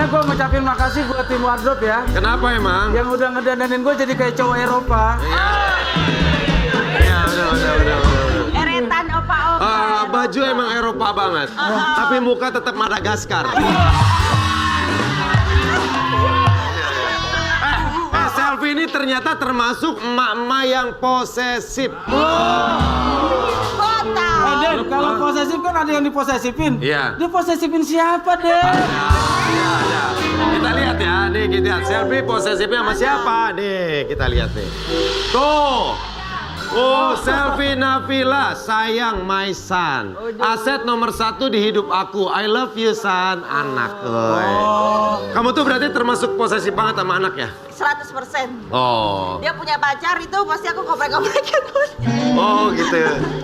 Sebelumnya gue ngucapin makasih buat tim wardrobe ya. Kenapa emang? Yang udah ngedandanin gue jadi kayak cowok Eropa. Iya, udah. Eretan opa-opa. Baju emang Eropa banget, tapi muka tetap Madagaskar. Selfie ini ternyata termasuk emak-emak yang posesif. Kota. Den, kalau posesif kan ada yang diposesifin. Iya. Dia posesifin siapa, Den? Ya. Kita lihat ya, nih kita lihat selfie posesifnya sama siapa? Nih, kita lihat nih. Tuh. Oh, selfie Nabila, sayang my son. Aset nomor 1 di hidup aku. I love you son, anak. Kamu tuh berarti termasuk posesif banget sama anak ya? 100%. Oh. Dia punya pacar itu pasti aku komplek-komplekin. Oh gitu.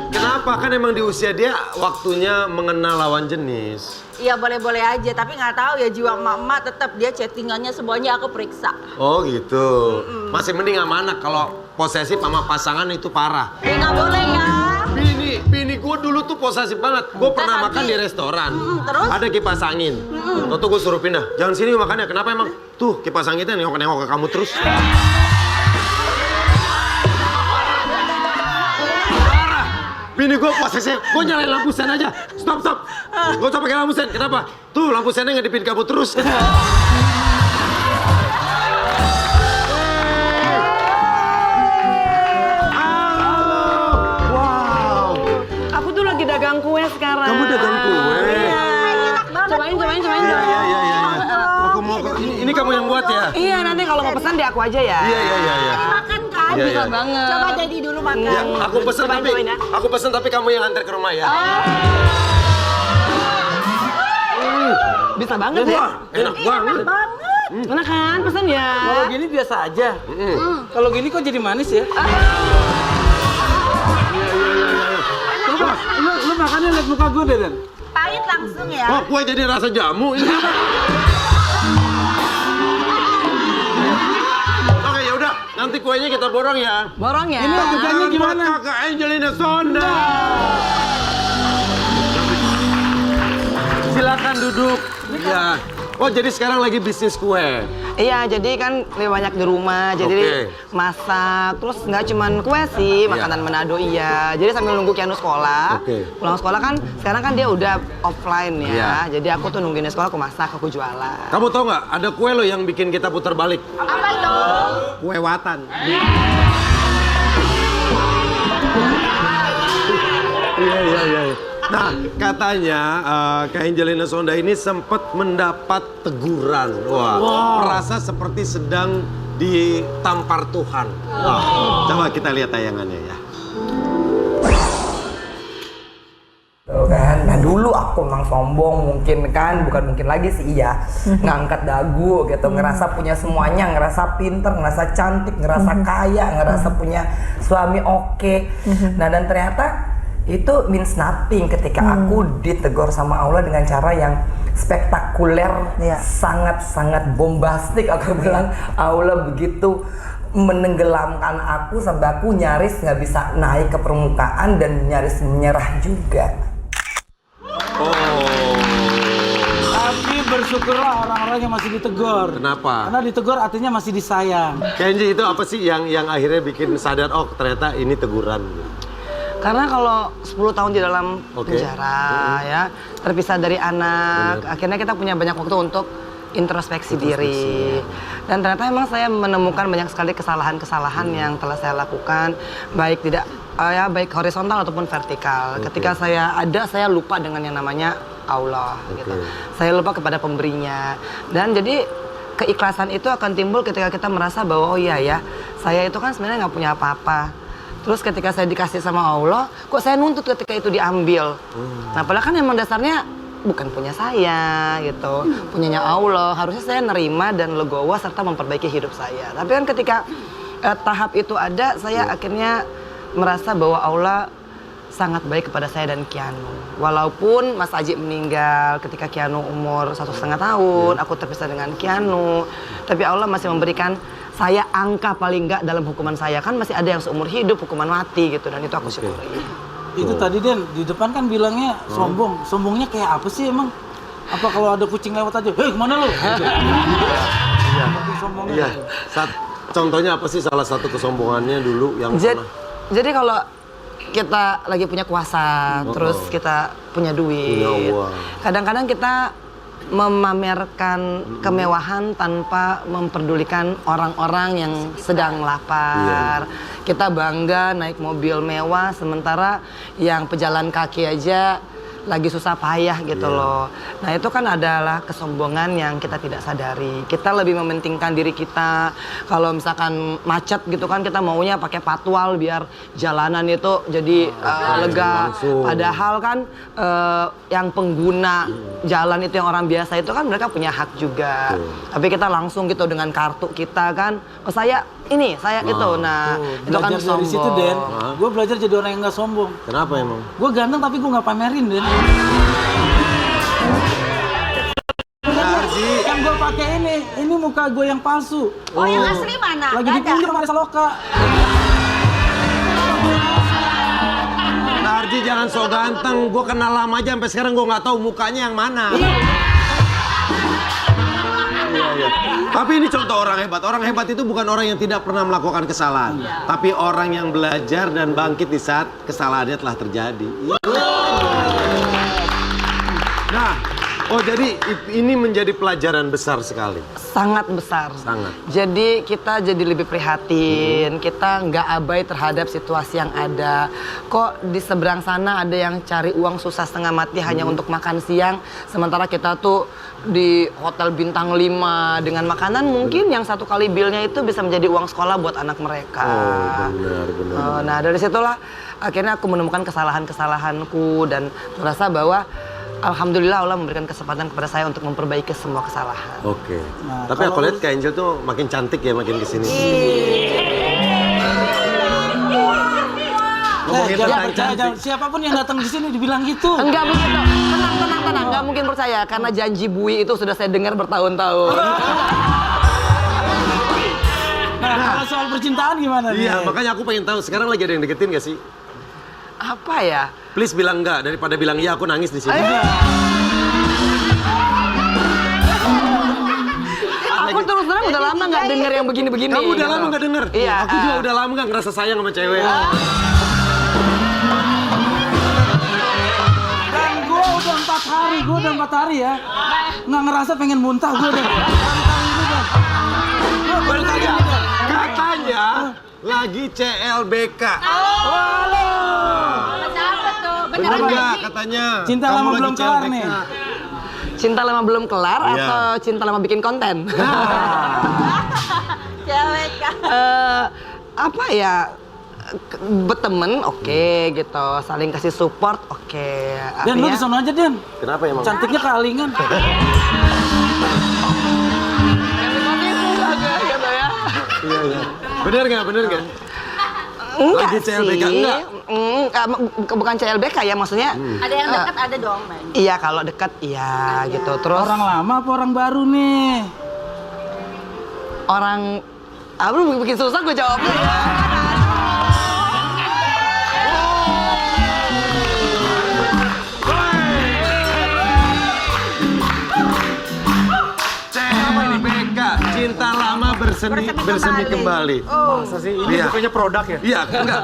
Kenapa? Kan emang di usia dia waktunya mengenal lawan jenis. Iya boleh-boleh aja, tapi nggak tahu ya jiwa emak-emak tetap dia chattingannya semuanya aku periksa. Oh gitu. Masih mending sama anak, kalau posesif sama pasangan itu parah. Ya nggak boleh ya. Bini gue dulu tuh posesif banget. Gue pernah makan di restoran. Terus? Ada kipas angin. Tuh gue suruh pindah. Jangan sini makannya. Kenapa emang? Tuh kipas anginnya nengok-nengok ke kamu terus. Parah. Bini gue posesif. Gue nyalain lampu sen aja. Stop. Gue usah pakai lampu sen. Kenapa? Tuh lampu sennya ngedipin kamu terus. Dagang kue sekarang. Kamu dagang kue? Iya. Cobain. Iya. Aku mau, ini kamu yang buat ya? Iya, nanti kalau mau pesan di aku aja ya. Iya. Makan kan? Iya, Bisa iya. banget. Coba jadi dulu makan. Ya, aku pesen tapi kamu yang antar ke rumah ya. Bisa banget ya. Enak banget. Enak kan? Pesan ya. Kalau gini biasa aja. Kalau gini kok jadi manis ya? Coba, lu makannya liat muka gue deh, Den. Pahit langsung ya. Oh, kue jadi rasa jamu ini. Oke, ya udah. Nanti kuenya kita borong ya. Borong ya. Ini harganya gimana? Buat Kakak Angelina Sonda. Silakan duduk. Iya. Oh, jadi sekarang lagi bisnis kue. Iya, jadi kan lebih banyak di rumah, jadi masak. Terus nggak cuman kue sih, makanan Manado iya. Jadi sambil nunggu Kianu sekolah, pulang sekolah kan, sekarang kan dia udah offline ya. Jadi aku tuh nungguin dia sekolah, aku masak, aku jualan. Kamu tau nggak, ada kue loh yang bikin kita putar balik. Apa itu? Kue watan. Iya. Nah, katanya Kak Angelina Sonda ini sempat mendapat teguran. Merasa seperti sedang ditampar Tuhan. Coba kita lihat tayangannya ya. Kan, nah dulu aku emang sombong mungkin kan, bukan mungkin lagi sih iya, ngangkat dagu gitu, ngerasa punya semuanya, ngerasa pinter, ngerasa cantik, ngerasa kaya, ngerasa punya suami oke. Nah dan ternyata itu means nothing ketika aku ditegur sama Allah dengan cara yang spektakuler, sangat-sangat bombastik. Aku bilang Allah begitu menenggelamkan aku sampai aku nyaris nggak bisa naik ke permukaan dan nyaris menyerah juga. Tapi bersyukurlah orang-orang yang masih ditegur. Kenapa? Karena ditegur artinya masih disayang. Kenji, itu apa sih yang akhirnya bikin sadar, oh ternyata ini teguran? Karena kalau 10 tahun di dalam penjara ya, terpisah dari anak, akhirnya kita punya banyak waktu untuk introspeksi diri. Dan ternyata emang saya menemukan banyak sekali kesalahan-kesalahan yang telah saya lakukan, baik baik horizontal ataupun vertikal. Ketika saya lupa dengan yang namanya Allah gitu. Saya lupa kepada pemberinya. Dan jadi keikhlasan itu akan timbul ketika kita merasa bahwa oh iya ya, saya itu kan sebenarnya nggak punya apa-apa. Terus ketika saya dikasih sama Allah, kok saya nuntut ketika itu diambil. Nah, padahal kan emang dasarnya bukan punya saya gitu, punyanya Allah. Harusnya saya nerima dan legowo serta memperbaiki hidup saya. Tapi kan ketika tahap itu ada, saya akhirnya merasa bahwa Allah sangat baik kepada saya dan Kianu. Walaupun Mas Aji meninggal ketika Kianu umur 1,5 tahun, aku terpisah dengan Kianu, tapi Allah masih memberikan saya angka paling enggak dalam hukuman saya. Kan masih ada yang seumur hidup hukuman mati gitu, dan itu aku syukuri. Itu tadi Den, di depan kan bilangnya sombong. Sombongnya kayak apa sih emang? Apa kalau ada kucing lewat aja, hei kemana lu? Sombongnya. Iya. Contohnya apa sih salah satu kesombongannya dulu yang pernah? Jadi kalau kita lagi punya kuasa, terus kita punya duit, Punya uang. kadang-kadang kita memamerkan kemewahan tanpa memperdulikan orang-orang yang sedang lapar. Kita bangga naik mobil mewah, sementara yang pejalan kaki aja lagi susah payah gitu loh. Nah itu kan adalah kesombongan yang kita tidak sadari. Kita lebih mementingkan diri kita. Kalau misalkan macet gitu kan kita maunya pakai patwal biar jalanan itu jadi lega. langsung. Padahal kan yang pengguna jalan itu yang orang biasa itu kan mereka punya hak juga. Tapi kita langsung gitu dengan kartu kita kan, oh saya ini, saya itu. Nah itu kan Belajar dari situ, Den. Gue belajar jadi orang yang nggak sombong. Kenapa emang? Gue ganteng tapi gue nggak pamerin, Den. Yang gue pakai ini muka gue yang palsu. Oh, yang asli mana? Lagi Nggak di ada. pinggir sama Saloka. Narji jangan so ganteng, gue kenal lama aja sampai sekarang gue nggak tahu mukanya yang mana. Iya. Tapi ini contoh orang hebat. Orang hebat itu bukan orang yang tidak pernah melakukan kesalahan, tapi orang yang belajar dan bangkit di saat kesalahannya telah terjadi. Nah, oh jadi ini menjadi pelajaran besar sekali. sangat besar. Sangat. Jadi kita jadi lebih prihatin, kita nggak abai terhadap situasi yang ada. Kok di seberang sana ada yang cari uang susah setengah mati hanya untuk makan siang, sementara kita tuh di hotel bintang 5 dengan makanan mungkin yang satu kali bilnya itu bisa menjadi uang sekolah buat anak mereka. Oh, benar. Nah dari situlah akhirnya aku menemukan kesalahan-kesalahanku dan merasa bahwa alhamdulillah Allah memberikan kesempatan kepada saya untuk memperbaiki semua kesalahan. Oke. Nah, Tapi aku kalau- lihat Kak Angel tuh makin cantik ya makin kesini. Ngomongin Jangan tentang percaya, cantik. siapapun yang datang di sini dibilang gitu. Enggak begitu, tenang, nggak mungkin percaya karena janji Bui itu sudah saya dengar bertahun-tahun. Nah, kalau soal percintaan gimana nih? Iya, makanya aku pengen tahu sekarang lagi ada yang deketin gak sih? Apa ya? Please bilang enggak daripada bilang iya aku nangis di sini. Aku terus terang udah lama nggak denger yang begini-begini. Kamu udah gitu. lama gak denger? Iya. Aku juga udah lama gak ngerasa sayang sama cewek. Dan gue udah 4 hari ya. Nggak ngerasa pengen muntah gue udah. Katanya lagi CLBK. Siapa tuh? Bener Beneran nggak sih? katanya? Cinta Kamu lama lagi belum kelar CLBK. nih. Cinta lama belum kelar Iya. atau cinta lama bikin konten? Cewek kan. Apa ya? Berteman oke gitu, saling kasih support oke. Dan lu di sana aja, Den. Kenapa emang? Cantiknya kealingan. Iya. Bener nggak? Enggak Lagi CLBK, sih. enggak? Bukan CLBK ya maksudnya. Ada yang dekat ada dong, men. Iya kalau dekat iya gitu. Terus Orang lama apa orang baru nih? orang lu bikin susah gue jawabnya. CLBK, cinta lama bersemi kembali. Masa sih? Ini Iya. bukannya produk ya? Iya, enggak.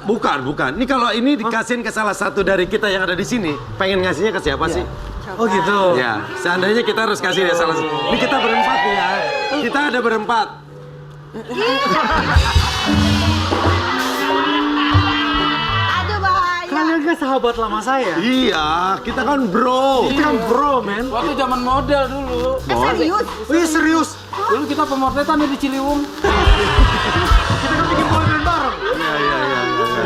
Bukan. Ini kalau ini dikasihin ke salah satu dari kita yang ada di sini, pengen ngasihnya ke siapa sih? Oh gitu. Ya, seandainya kita harus kasih ya salah satu. Ini kita berempat nih ya. Kita ada berempat. Aduh bahaya. Kalian kan sahabat lama saya. Iya, kita kan bro. Ini kan bro, men. Waktu zaman model dulu. Serius? Oh iya serius. Dulu kita pemotretan di Ciliwung. Kita kan bikin boyband bareng.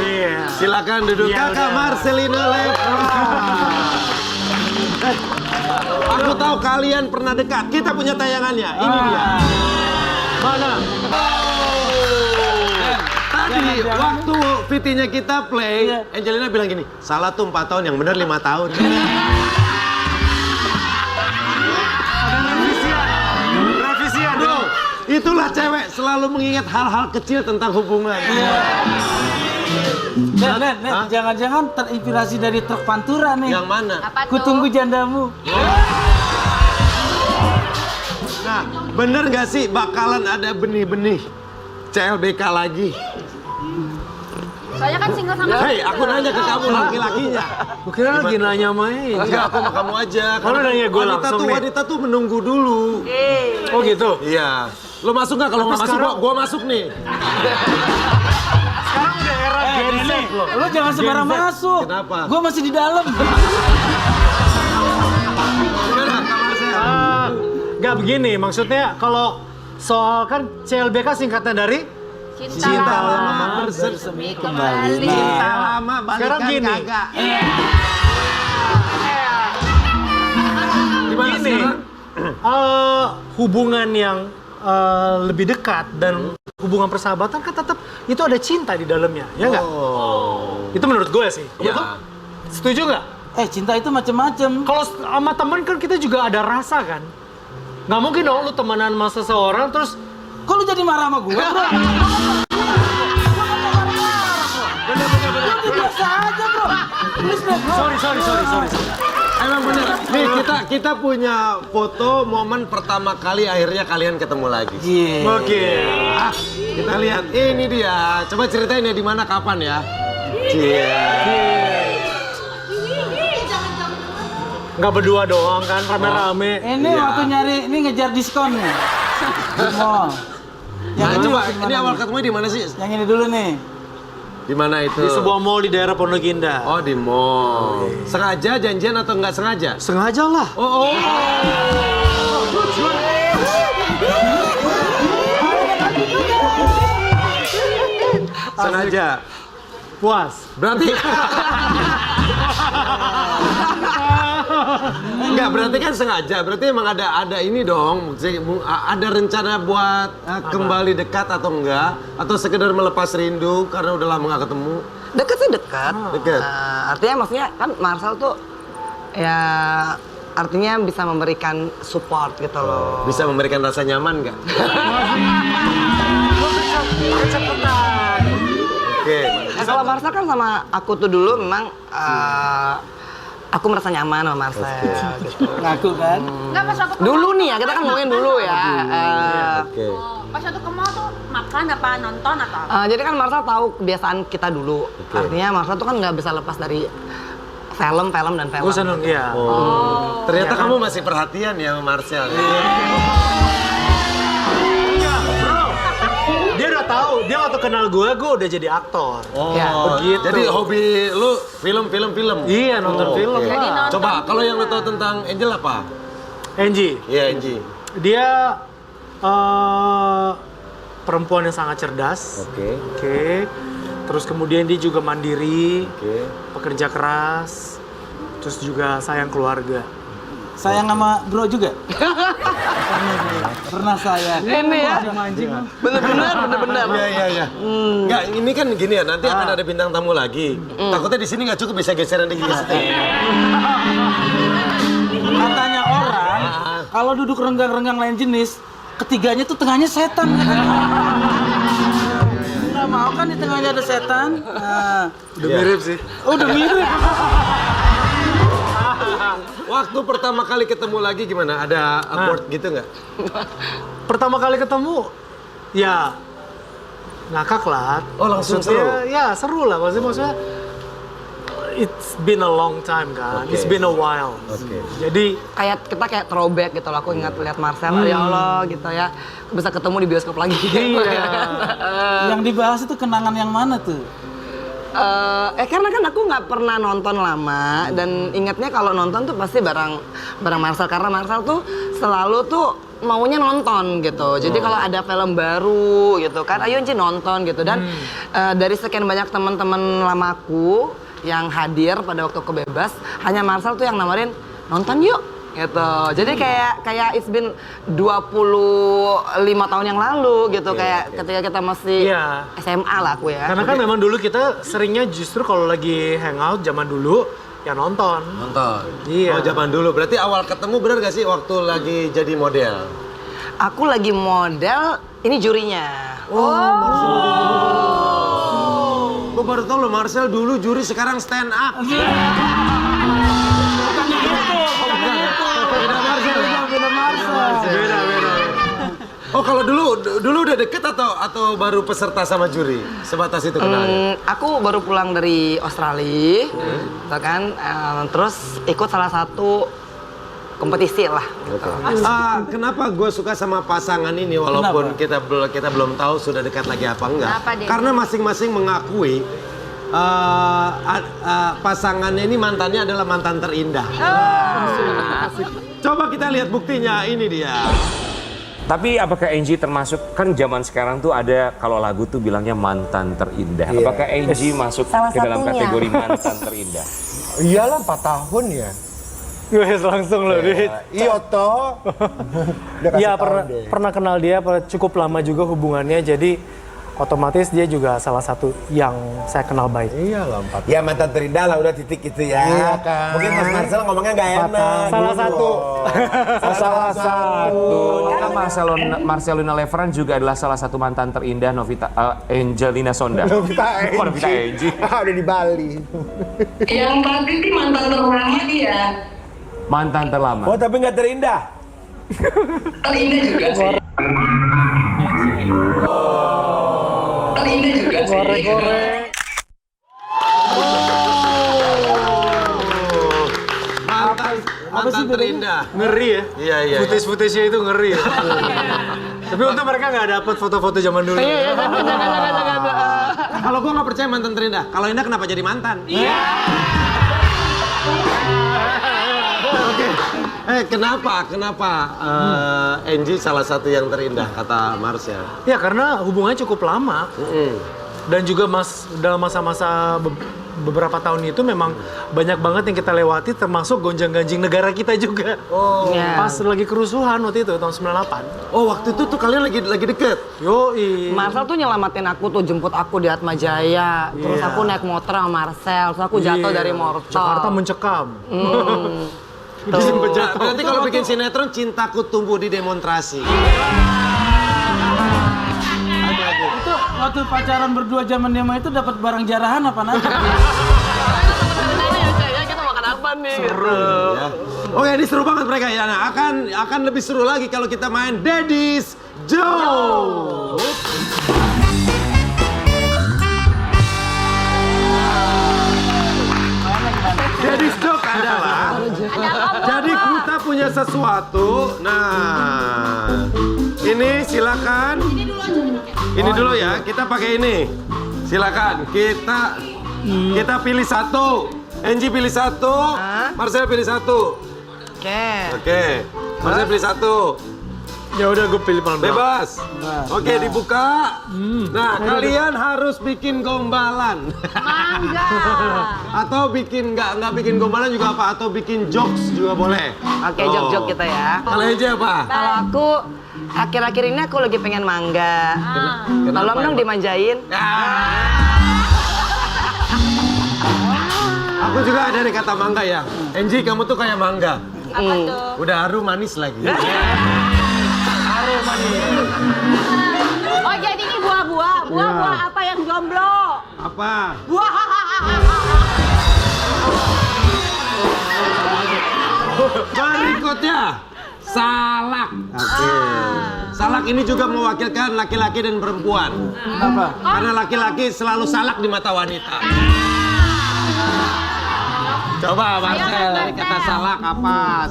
Iya. Silakan duduk. Iya, Kakak udah. Marcelina Leva. Aku tahu kalian pernah dekat. Kita punya tayangannya. Ini dia. Mana? Tadi waktu VT-nya kita play, Iya. Angelina bilang gini, salah tuh 4 tahun, yang benar 5 tahun. Revisian. Bro, itulah cewek selalu mengingat hal-hal kecil tentang hubungan. Den, Hah? jangan-jangan terinspirasi dari truk Pantura nih. Yang mana? Apa tuh? Ku tunggu jandamu. Nah, bener nggak sih bakalan ada benih-benih CLBK lagi? Saya kan single sama Hei, aku nanya ke kamu laki-lakinya. Gue kira lagi nanya main. Enggak, aku sama kamu aja. Kalau nanya gue wanita langsung tuh, nih. wanita tuh menunggu dulu. Oh gitu? Iya. Lo masuk nggak? Kalau nggak masuk, gua masuk nih. Sekarang udah era Gen Z nih, loh. lu jangan sembarang masuk. Kenapa? Gua masih di dalam. Gimana, kamar saya? Nggak begini, maksudnya kalau soal kan CLBK singkatan dari cinta lama bersemi kembali. Cinta Nah, lama, sekarang balikan gini. kagak. Gimana gini, sekarang? hubungan yang lebih dekat dan hubungan persahabatan kan tetap itu ada cinta di dalamnya, ya nggak? Oh. Itu menurut gue sih. Ya. Betul? Setuju nggak? cinta itu macem-macem. Kalau sama temen kan kita juga ada rasa kan? Nggak mungkin dong lu temenan sama seseorang terus Kok lu jadi marah sama gua, bro? Gua biasa aja, bro. Please, bro. sorry. Emang bener. Nih kita punya foto momen pertama kali akhirnya kalian ketemu lagi. Iya. Oke. Ah, kita lihat. Ini dia. Coba ceritain ya di mana kapan ya. Nggak berdua doang kan, rame-rame. Ini Iya. waktu nyari, ini ngejar diskon nih. Di mall. Nah, ini coba di mana ini awal nih? ketemu di mana sih? Yang ini dulu nih. Di mana itu? Di sebuah mall di daerah Pondok Indah. Oh, di mall. Sengaja janjian atau nggak sengaja? Sengaja lah. Oh. Sengaja. Puas. Berarti enggak, berarti kan sengaja. Berarti emang ada ini dong. Ada rencana buat kembali dekat atau enggak? Atau sekedar melepas rindu karena udah lama nggak ketemu? Deket sih deket. Deket. Artinya maksudnya kan Marcel tuh ya artinya bisa memberikan support gitu loh. Bisa memberikan rasa nyaman nggak? Oke. Nah, kalau Marcel kan sama aku tuh dulu memang aku merasa nyaman sama Marcel gitu. Ngaku kan? Enggak, pas waktu Dulu nih ya, kita kan ngomongin dulu ya. Oke. pas waktu ke mall tuh makan apa nonton atau apa? Jadi kan Marcel tahu kebiasaan kita dulu. Artinya Marcel tuh kan nggak bisa lepas dari film dan film. Gue seneng, iya. Oh. Ternyata kamu masih perhatian ya sama Marcel. Dia udah tahu, dia waktu kenal gue udah jadi aktor. Oh, Ya. Begitu. Jadi hobi lu film. Iya, nonton film. Oke. Jadi nonton. Coba, kalau yang lu tahu tentang Angel apa? Angie, Iya, Angie. dia perempuan yang sangat cerdas. Oke. Oke. Terus kemudian dia juga mandiri, Oke. pekerja keras, terus juga sayang keluarga. Sayang sama bro juga? Pernah saya. Ini ya. Bener-bener. Iya. Enggak, ini kan gini ya, nanti akan ada bintang tamu lagi. Takutnya di sini nggak cukup, bisa geseran dikit. Katanya orang, kalau duduk renggang-renggang lain jenis, ketiganya tuh tengahnya setan. Nggak mau kan di tengahnya ada setan? Nah, Udah mirip sih. udah mirip. Waktu pertama kali ketemu lagi gimana? Ada awkward gitu nggak? Pertama kali ketemu, ya ngakak lah. Oh, langsung Maksudnya, ya seru lah. Maksudnya it's been a long time kan. Oke. It's been a while. Oke. Jadi Kita kayak throwback gitu loh. Aku ingat lihat Marcel, ya Allah gitu ya. Bisa ketemu di bioskop lagi. Iya. Yang dibahas itu kenangan yang mana tuh? Karena kan aku nggak pernah nonton lama dan ingatnya kalau nonton tuh pasti bareng Marcel, karena Marcel tuh selalu tuh maunya nonton gitu. Jadi kalau ada film baru gitu kan, ayo Ci nonton gitu. Dan dari sekian banyak teman-teman lamaku yang hadir pada waktu aku bebas, hanya Marcel tuh yang nawarin nonton yuk gitu. Jadi kayak it's been 25 tahun yang lalu gitu, kayak ketika kita masih Iya. SMA lah aku ya. karena kan memang dulu kita seringnya justru kalau lagi hangout zaman dulu ya nonton. Nonton. Oh, Iya. zaman dulu. Berarti awal ketemu bener gak sih waktu lagi jadi model? Aku lagi model, ini jurinya. Gue baru tau loh, Marcel dulu juri, sekarang stand up. Beda Marcel. Beda. Oh kalau dulu udah deket atau baru peserta sama juri? Sebatas itu kenalnya? Aku baru pulang dari Australia, gitu kan, terus ikut salah satu kompetisi lah. Gitu. Kenapa gue suka sama pasangan ini walaupun kita belum tahu sudah dekat lagi apa enggak? Kenapa, Den? Karena masing-masing mengakui pasangannya ini mantannya adalah mantan terindah. Coba kita lihat buktinya, ini dia. Tapi apakah Angie termasuk, kan zaman sekarang tuh ada kalau lagu tuh bilangnya mantan terindah. Apakah Angie masuk Salah ke dalam satunya. kategori mantan terindah? Iyalah 4 tahun ya. Wes langsung loh, Dit. Iya toh. Udah kasih Iya, tahu pernah, deh. pernah kenal dia cukup lama juga hubungannya, jadi otomatis dia juga salah satu yang saya kenal baik. Iyalah 4 tahun. Ya mantan terindah lah udah titik itu ya. Iya kan. Mungkin Mas Marcel ngomongnya nggak enak. Salah satu. Salah satu. Maka Marcelina Levran juga adalah salah satu mantan terindah Angelina Sondakh. Novita Kok Novita Angie. Angie? Udah di Bali. Yang pasti sih mantan terlama dia. Mantan terlama. Oh tapi nggak terindah. Terindah juga sih. Terindah juga sih. Goreng-goreng. Mantan terindah. Ngeri ya? Iya. Footage-nya itu ngeri ya. Tapi untung mereka nggak dapat foto-foto zaman dulu. Kalau gue nggak percaya mantan terindah. Kalau Indah kenapa jadi mantan? Iya. Oke. Kenapa Angie salah satu yang terindah kata Marcel? Ya karena hubungannya cukup lama. Dan juga dalam masa-masa beberapa tahun itu memang banyak banget yang kita lewati, termasuk gonjang-ganjing negara kita juga. Pas lagi kerusuhan waktu itu tahun 98. Oh waktu itu tuh kalian lagi deket? Yoi. Marcel tuh nyelamatin aku tuh, jemput aku di Atma Jaya. Terus aku naik motor sama Marcel, terus aku jatuh dari motor. Jakarta mencekam. Nanti kalau bikin sinetron Cintaku Tumbuh di Demonstrasi. Itu waktu pacaran berdua zaman demo itu dapat barang jarahan apa nanti? Kita makan apa nih? Ya. Oke, ini seru banget mereka ya. Nah, akan lebih seru lagi kalau kita main Daddy's Joke. Daddy's Joke adalah jadi kita punya sesuatu. Nah, ini silakan. Ini dulu ya, kita pakai ini. Silakan, kita pilih satu. Angie pilih satu, Marcel pilih satu. Oke. Marcel pilih satu. Ya udah gue pilih paling belakang. Bebas. Oke, dibuka. Nah, kalian harus bikin gombalan. Mangga. Atau bikin nggak bikin gombalan juga apa? Atau bikin jokes juga boleh. Oke, jok-jok kita ya. Kalau Angie apa? Kalau aku akhir-akhir ini aku lagi pengen mangga. Tolong dong dimanjain. Aku juga ada nih kata mangga ya. Angie, kamu tuh kayak mangga. Apa tuh? Udah harum manis lagi. Oh jadi ini buah-buah. Buah-buah apa yang jomblo? Apa? Buah. Berikutnya, salak. Oke. Salak ini juga mewakilkan laki-laki dan perempuan. Kenapa? Karena laki-laki selalu salak di mata wanita. Coba Marcel, dari kata salak apa?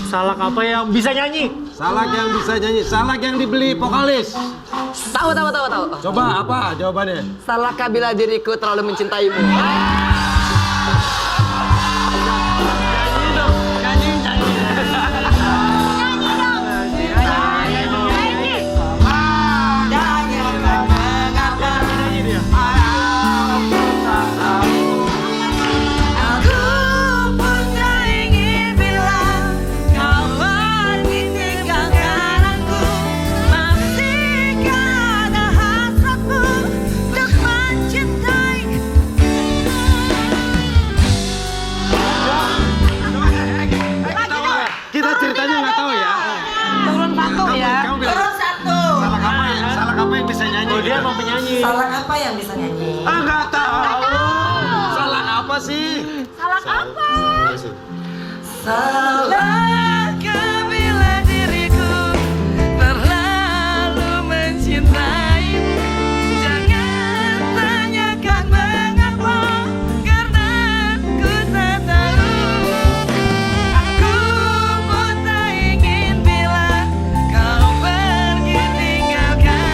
Salak apa yang bisa nyanyi? Salak yang bisa nyanyi, salak yang dibeli vokalis. Tahu. Coba apa jawabannya? Salahkah bila diriku terlalu mencintaimu? Kita ceritanya nggak tahu ya. Turun satu ya. Kamu bilang salak apa yang bisa nyanyi? Oh dia emang penyanyi. Salah apa yang bisa nyanyi? Nggak tahu. Salak apa sih? Salak apa? Salah